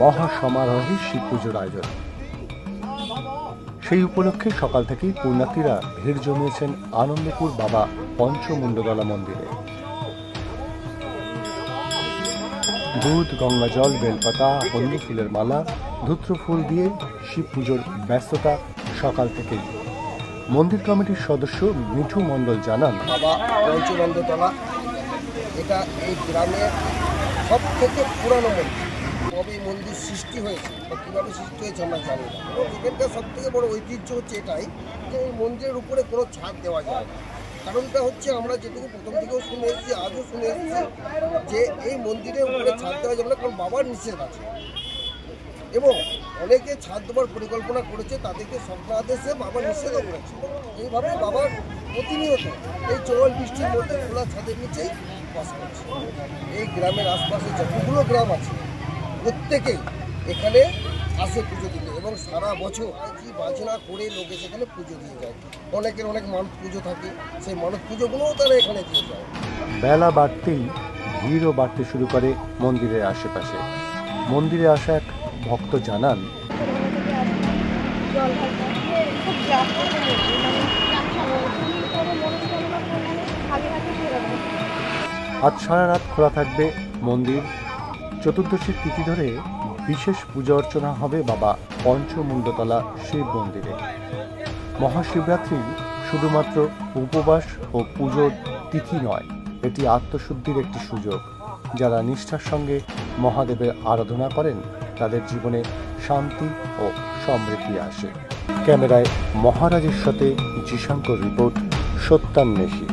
মহাসমারোহে শিব পুজোর আয়োজন। সেই উপলক্ষে সকাল থেকেই পুণ্যার্থীরা ভিড় জমিয়েছেন আনন্দপুর বাবা পঞ্চমুণ্ডতলা মন্দিরে। দুধ, গঙ্গা জল, বেলপাতা, হলদি ফুলের মালা, ধূত্র ফুল দিয়ে শিব পুজোর ব্যস্ততা সকাল থেকেই। মন্দির কমিটির সদস্য মিঠু মণ্ডল জানান, বাবা পঞ্চমুণ্ডতলা এটা এই গ্রামের সব থেকে পুরানো মন্দির। কবে এই মন্দির সৃষ্টি হয়েছে বা কীভাবে সৃষ্টি হয়েছে আমরা জানি না। এবং এখানকার সব থেকে বড় ঐতিহ্য হচ্ছে এটাই যে এই মন্দিরের উপরে কোনো ছাদ দেওয়া যায় না। কারণটা হচ্ছে আমরা যেটুকু প্রথম থেকেও শুনে এসেছি, আজও শুনে এসেছি যে এই মন্দিরের উপরে ছাদ দেওয়া যাবে না, কারণ বাবার নিষেধ আছে। এবং অনেকে ছাদ দেওয়ার পরিকল্পনা করেছে, তাদেরকে স্বপ্নাদেশে বাবার নিষেধও করেছে। এইভাবে বাবার প্রতিনিয়ত এই চল বৃষ্টির মধ্যে খোলা ছাদের নিচেই বাস করছে। এই গ্রামের আশপাশে যতগুলো গ্রাম আছে প্রত্যেকেই এখানে আসে পুজো দিতে, এবং সারা বছর কি বাজনা করে লোকে সেখানে পুজো দিয়ে যায়। অনেকের অনেক মানত পুজো থাকে, সেই মানত পুজোগুলোও তারা এখানে দিয়ে যায়। বেলা বাড়তেই ভিড়ও বাড়তে শুরু করে মন্দিরের আশেপাশে। মন্দিরে আসা এক ভক্ত জানান, আজ সারা রাত খোলা থাকবে মন্দির। চতুর্দশীর তিথি ধরে বিশেষ পূজা অর্চনা হবে বাবা পঞ্চমুণ্ডতলা শিব মন্দিরে। মহাশিবরাত্রি শুধুমাত্র উপবাস ও পুজোর তিথি নয়, এটি আত্মশুদ্ধির একটি সুযোগ। যারা নিষ্ঠার সঙ্গে মহাদেবের আরাধনা করেন তাদের জীবনে শান্তি ও সমৃদ্ধি আসে। ক্যামেরায় মহারাজের সাথে জিশাঙ্কর রিপোর্ট, সত্যান্বেষী।